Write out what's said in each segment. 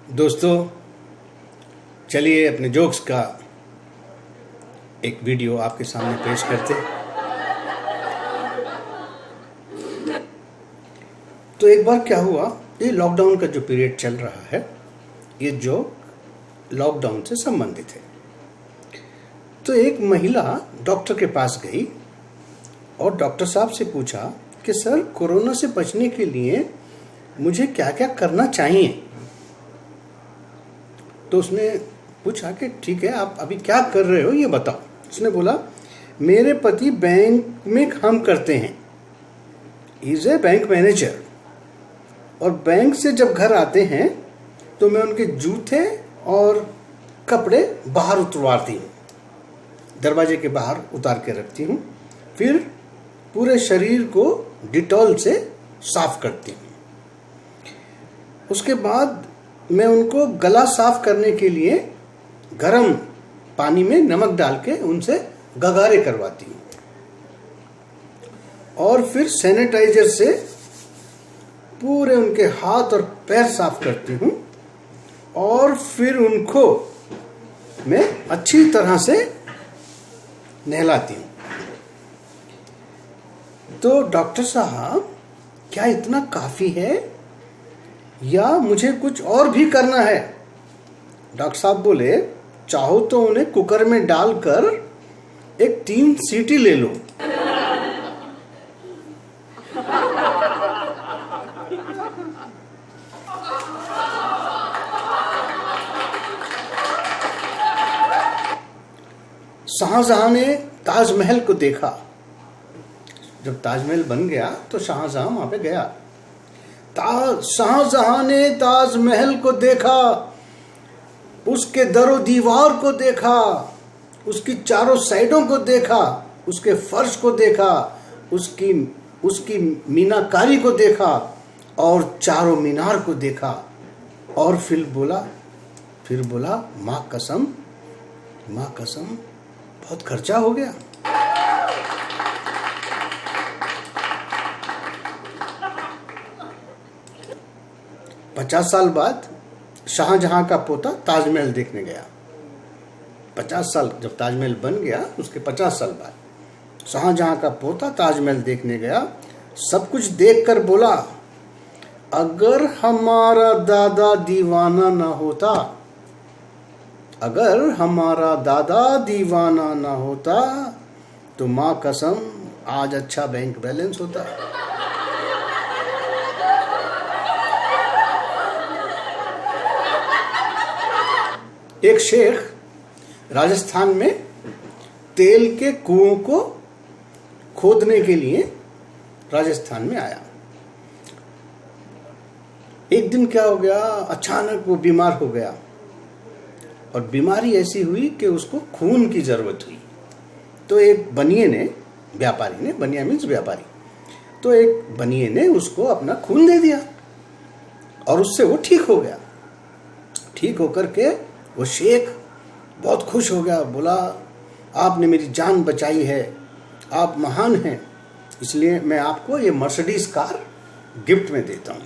दोस्तों, चलिए अपने जोक्स का एक वीडियो आपके सामने पेश करते हैं। तो एक बार क्या हुआ, ये लॉकडाउन का जो पीरियड चल रहा है, ये जोक लॉकडाउन से संबंधित है। तो एक महिला डॉक्टर के पास गई और डॉक्टर साहब से पूछा कि सर, कोरोना से बचने के लिए मुझे क्या क्या करना चाहिए। तो उसने पूछा कि ठीक है, आप अभी क्या कर रहे हो ये बताओ। उसने बोला, मेरे पति बैंक में काम करते हैं, इज ए बैंक मैनेजर, और बैंक से जब घर आते हैं तो मैं उनके जूते और कपड़े बाहर उतरवाती हूँ, दरवाजे के बाहर उतार के रखती हूँ, फिर पूरे शरीर को डिटॉल से साफ करती हूँ। उसके बाद मैं उनको गला साफ करने के लिए गर्म पानी में नमक डाल के उनसे गगारे करवाती हूँ, और फिर सैनिटाइजर से पूरे उनके हाथ और पैर साफ करती हूँ, और फिर उनको मैं अच्छी तरह से नहलाती हूँ। तो डॉक्टर साहब, क्या इतना काफी है या मुझे कुछ और भी करना है? डॉक्टर साहब बोले, चाहो तो उन्हें कुकर में डालकर एक 3 सीटी ले लो। शाहजहां ने ताजमहल को देखा। जब ताजमहल बन गया तो शाहजहां वहां पे गया। शाहजहां ने ताजमहल को देखा, उसके दरो दीवार को देखा, उसकी चारों साइडों को देखा, उसके फर्श को देखा, उसकी मीनाकारी को देखा और चारों मीनार को देखा, और फिर बोला माँ कसम बहुत खर्चा हो गया। पचास साल बाद शाहजहां का पोता ताजमहल देखने गया। 50 साल जब ताजमहल बन गया, उसके 50 साल बाद शाहजहां का पोता ताजमहल देखने गया। सब कुछ देखकर बोला, अगर हमारा दादा दीवाना ना होता तो माँ कसम आज अच्छा बैंक बैलेंस होता। एक शेख राजस्थान में तेल के कुओं को खोदने के लिए राजस्थान में आया। एक दिन क्या हो गया, अचानक वो बीमार हो गया, और बीमारी ऐसी हुई कि उसको खून की जरूरत हुई। तो एक बनिए ने, बनिया मीन्स व्यापारी, तो एक बनिए ने उसको अपना खून दे दिया और उससे वो ठीक हो गया। ठीक होकर के वो शेख बहुत खुश हो गया, बोला, आपने मेरी जान बचाई है, आप महान हैं, इसलिए मैं आपको ये मर्सिडीज कार गिफ्ट में देता हूँ।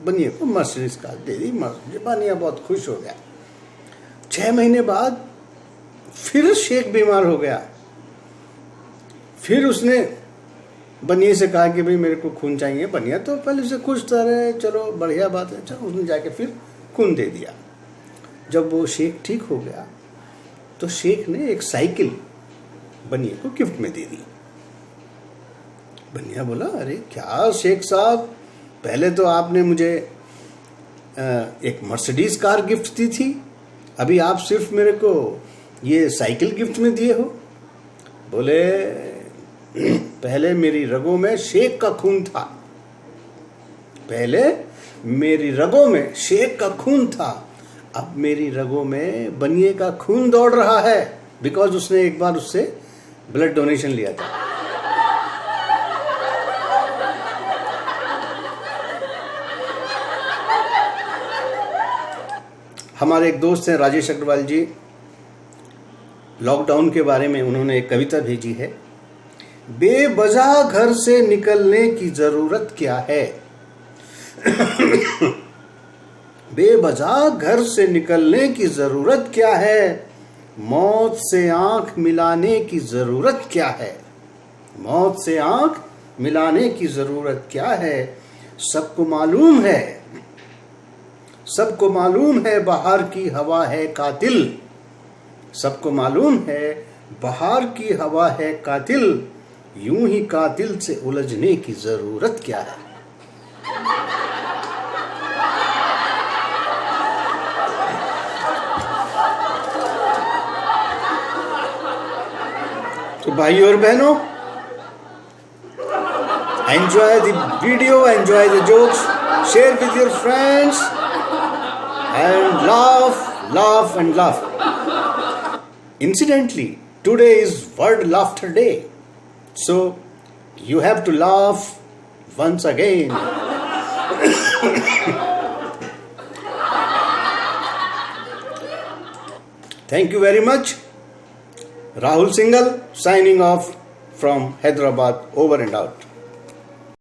बनिए को मर्सिडीज कार दे दी। बनिया बहुत खुश हो गया। 6 महीने बाद फिर शेख बीमार हो गया। फिर उसने बनिए से कहा कि भाई मेरे को खून चाहिए। बनिया तो पहले से खुश था, रहे चलो बढ़िया बात है। अच्छा, उसने जाके फिर खून दे दिया। जब वो शेख ठीक हो गया तो शेख ने एक साइकिल बनिए को गिफ्ट में दे दी। बनिया बोला, अरे क्या शेख साहब, पहले तो आपने मुझे एक मर्सिडीज कार गिफ्ट दी थी, अभी आप सिर्फ मेरे को ये साइकिल गिफ्ट में दिए हो। बोले, पहले मेरी रगों में शेख का खून था, अब मेरी रगों में बनिए का खून दौड़ रहा है, बिकॉज उसने एक बार उससे ब्लड डोनेशन लिया था। हमारे एक दोस्त हैं राजेश अग्रवाल जी, लॉकडाउन के बारे में उन्होंने एक कविता भेजी है। बेवजह घर से निकलने की जरूरत क्या है, बेवजह घर से निकलने की जरूरत क्या है, मौत से आंख मिलाने की जरूरत क्या है, मौत से आंख मिलाने की जरूरत क्या है। सबको मालूम है, सबको मालूम है बाहर की हवा है कातिल, सबको मालूम है बाहर की हवा है कातिल, यूं ही कातिल से उलझने की जरूरत क्या है। तो भाइयों और बहनों, enjoy the video, enjoy the jokes, share with your friends and laugh and laugh. Incidentally, today is World Laughter Day, so you have to laugh once again. Thank you very much. Rahul Singhal signing off from Hyderabad, over and out.